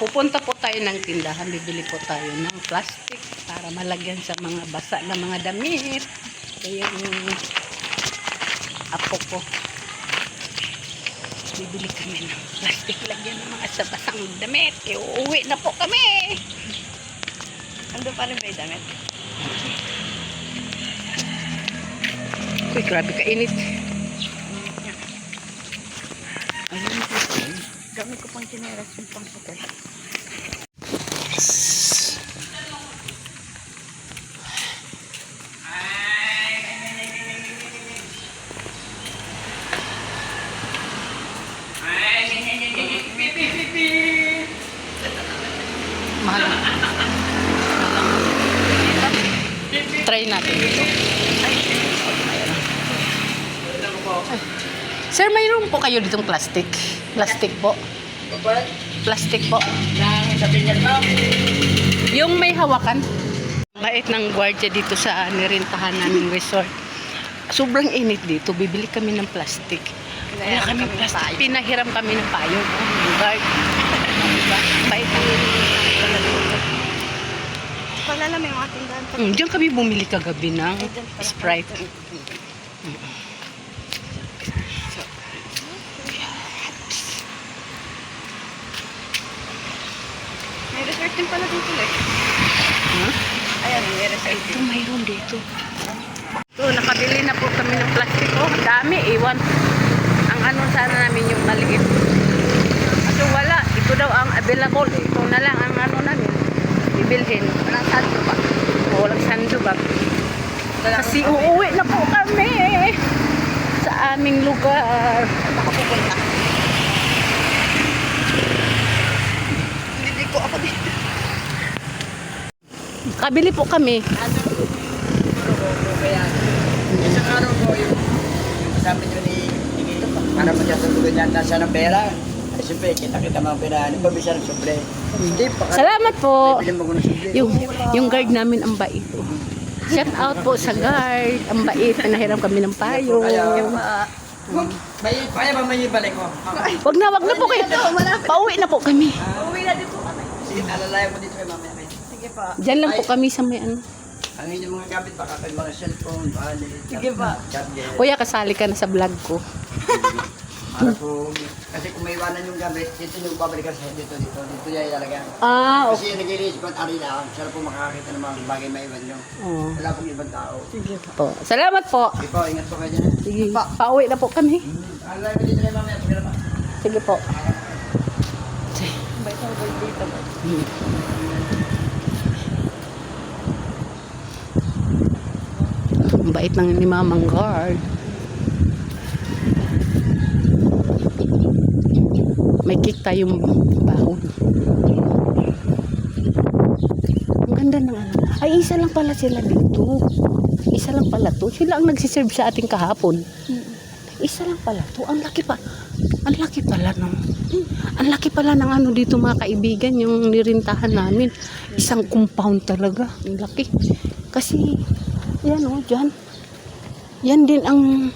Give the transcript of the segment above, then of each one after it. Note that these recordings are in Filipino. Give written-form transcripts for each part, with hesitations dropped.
Pupunta po tayo ng tindahan, bibili po tayo ng plastic para malagyan sa mga basa na mga damit. Kaya yung apo ko, bibili kami ng plastic, lagyan ng mga sa basang damit. Uuwi na po kami. Ando pa rin ba yung damit? Uy, grabe kainit. Ayun po. Gamit ko pang chineras yung pang hotel. Mahal. Try natin ito. Sir, mayroon po kayo ditong plastic? Plastic po? Plastic po. Yung may hawakan. Bait ng gwardiya dito sa nirintahan naming resort. Sobrang init dito. Bibili kami ng plastic. Wala kami plastic. Pinahiram kami ng payo. Guard. Bait ng Palala may mga tindahan. diyan kami bumili kagabi ng Sprite. May resort din pala dito eh. Huh? Ayan, may resort Ito, din. mayroon dito. So, nakabili na po kami ng plastic. Oh, dami, iwan. Ang ano sana namin yung maliit. At wala, ito daw ang available. Ito na lang ang ano namin. Ibilhin. Walang sando pa. Walang sando ba? Kasi uuwi na po kami sa aming lugar. Nakapupunta. Hindi ko ako dito. Kabili po kami. Isang araw po yung sabi nyo ni Nito, para mo dyan sa lugar niya, nasa ng pera. Ay, siyempre, kita-kita mga pera. Ano ba bisa ng subre? Hindi pa. Salamat po. Bilhin mo ko ng subre. Yung guard namin ang bait. Shout out po sa guard. Ang bait. Pinahiram kami ng payo. May kaya ba may ibalik ko? Wag na po kayo. Pauwi na po kami. Uwi na din po kami. Sige, alalayan mo dito kay mamaya. Sige pa. Diyan lang po kami sa may ano. Ang inyong mga gamit, baka kayo mga cellphone, bali. Sige pa. Charger. Kuya, kasali ka na sa vlog ko. Para po, kasi kung may iwanan yung gamit, dito yung babalikan sa dito niya ilalagyan. Ah, okay. Kasi yung nag-release ko at ari lang, sarap po makakakita ng mga bagay may iwan nyo. Oh. Wala pong ibang tao. Sige po. Salamat po. Sige po, ingat po kayo dyan. Sige. Pauwi na po kami. Alalayan mo dito kay mamaya, pagkala pa. Sige po. Bait ang guard dito. Ang bait ng ni Mamang guard. May cake tayong bahon. Ang ganda ng ano. Ay, isa lang pala sila dito. Isa lang pala to. Sila ang nagsiserve sa ating kahapon. Isa lang pala to. Ang laki pa. Ang laki pala ng ang laki pala ng ano dito mga kaibigan, yung nirintahan namin. Isang compound talaga. Ang laki. Kasi yan o, dyan. Yan din ang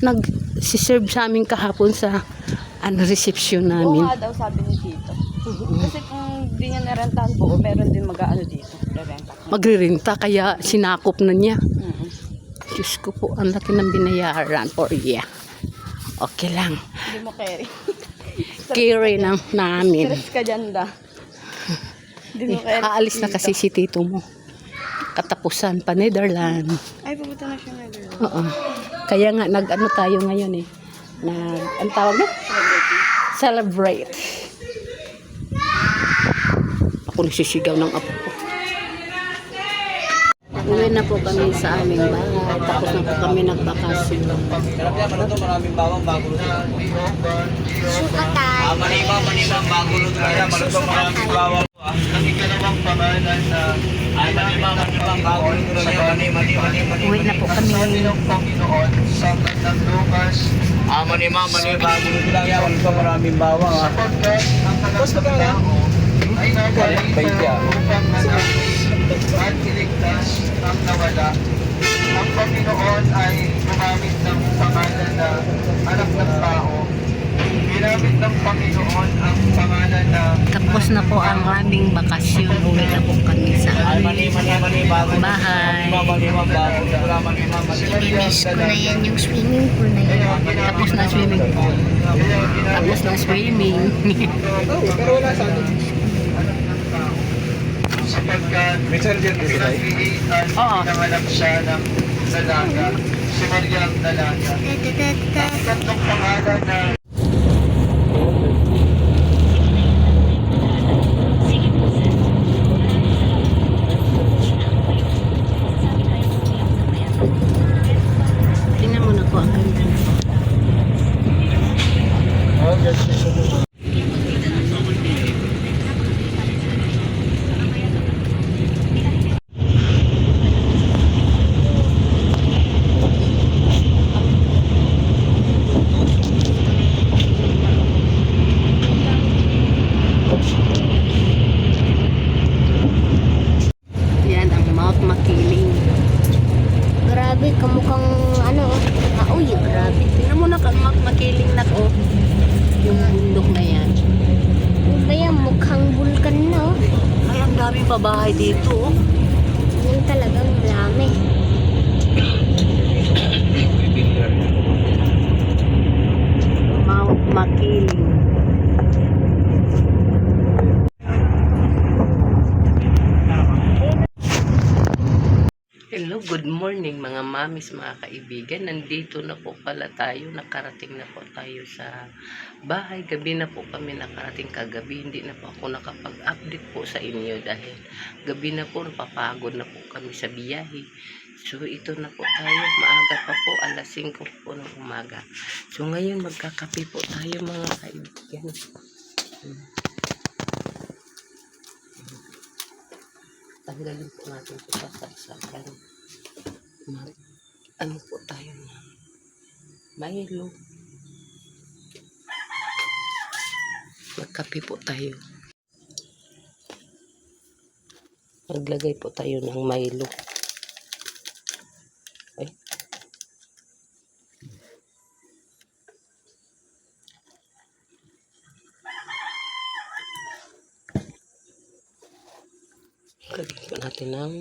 nag-serve sa amin kahapon sa reception Oo namin. nga daw sabi ni Tito. Kasi kung di niya narentahan po, meron din mag-ano dito. Rerenta. Magririnta, kaya sinakop na niya. Mm-hmm. Diyos ko po, ang laki ng binayaran for yeah. Okay lang. Hindi mo carry. Carry ng namin. Stress ka dyan da. Hindi mo carry. Aalis na kasi si tito mo. Katapusan pa Netherlands. Ay, pupunta na siya na doon. Oo. Kaya nga nag-ano tayo ngayon eh. Ang tawag na? Celebrate. Ako nagsisigaw ng apo ko. Uwi na po kami sa aming bahay. Tapos na po kami nagbakasyon. Maraming bawang bago luto. Sukatan. Manimang bago luto. Maraming bawang. Ang ikalawang pangalan na ay manimang bago luto. Uwi na po kami. Panginoon sa ng Lucas. Manimang bago luto lang yan. Maraming bawang. Basta ka lang. Ay nagaling at iligtas ang nawala. Ang Panginoon ay gumamit ng pangalan na anak ng tao. Ginamit ng Panginoon ang pangalan Tapos na po ang aming bakasyon. Uwi na po kami sa aming bahay. Finish ko na yan yung swimming pool na yan. Tapos na swimming pool. Tapos na swimming. May charger din sila eh. Oo. Nanganak siya ng dalaga. Si Maria ang dalaga. Ang tatlong pangalan na Tingnan mo na po ang ganda na po. Yan ang Mount Makiling. Grabe, kamukhang ano, uy, grabe. Tingnan mo na kang Mount Makiling na ko. Yung bundok na yan. Ano ba yan? Mukhang vulkan na, oh. Ay, ang daming pabahay dito. Oh. Yan talagang marami. Mount Makiling. Hello, good morning mga mamis, mga kaibigan. Nandito na po pala tayo. Nakarating na po tayo sa bahay. Gabi na po kami nakarating kagabi. Hindi na po ako nakapag-update po sa inyo dahil gabi na po, napapagod na po kami sa biyahe. So, ito na po tayo. Maaga pa po, alas 5 po ng umaga. So, ngayon magkakape po tayo mga kaibigan. Tanggalin po natin ito sa saksakan. Ano po tayo na Milo. Magkape po tayo. Maglagay po tayo ng Milo. Ay. Lagyan po natin ng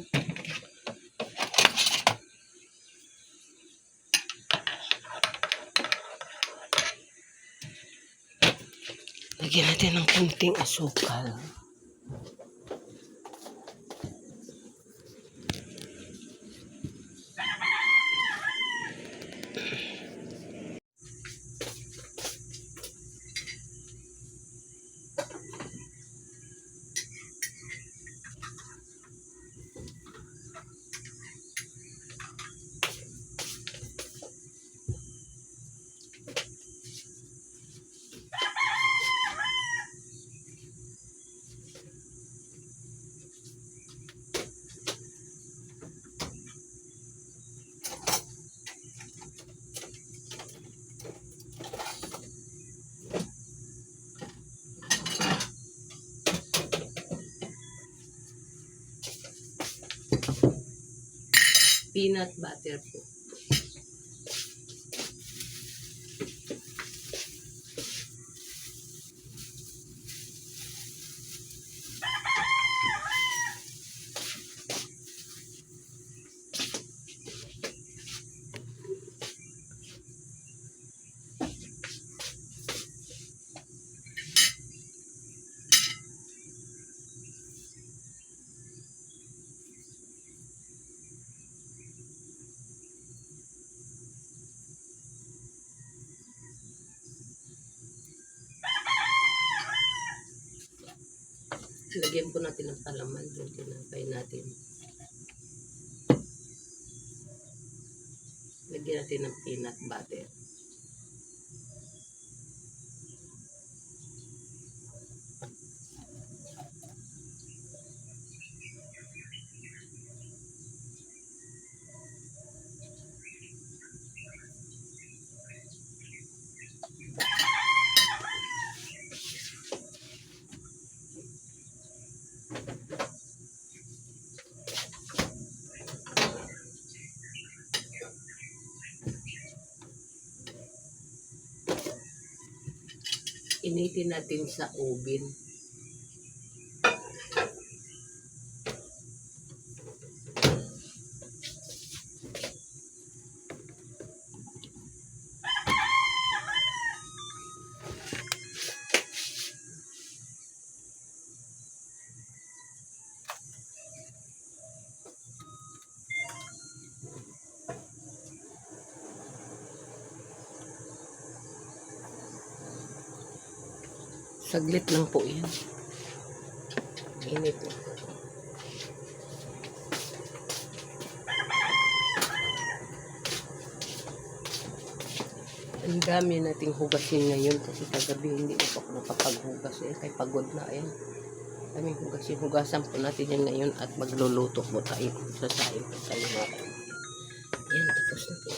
lagyan natin ng kunting asukal. Peanut butter po. Lagyan po natin ng palaman yung tinapay natin. Lagyan natin ng peanut butter. Initin natin sa oven. Saglit lang po yan. Init. Ang dami nating hugasin ngayon kasi kagabi hindi pa ako nakapaghugas eh. Kaya pagod na yan. Kaming hugasin. Hugasan po natin yan ngayon at magluluto po tayo. Sasayin po tayo mga kaibigan. Yan, tapos na po.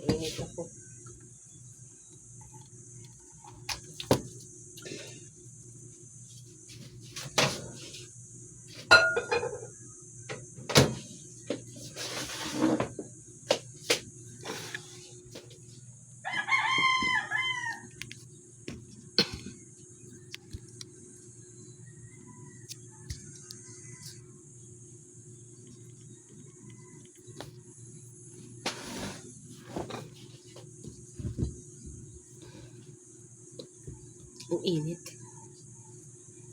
Mainit na po. Ang init.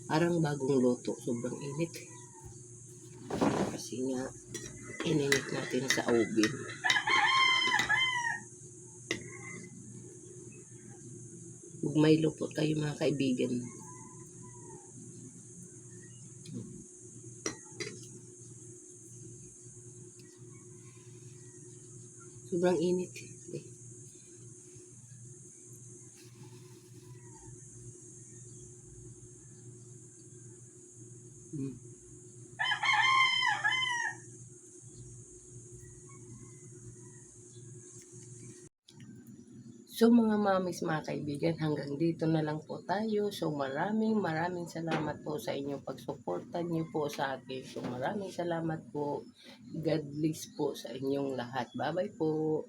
Parang bagong luto. Sobrang init. Kasi nga, ininit natin sa oven. Magmaylo po tayo mga kaibigan. Sobrang init. So mga mamis, mga kaibigan, hanggang dito na lang po tayo. So maraming salamat po sa inyong pagsuporta niyo po sa akin. So maraming salamat po. God bless po sa inyong lahat. Bye bye po.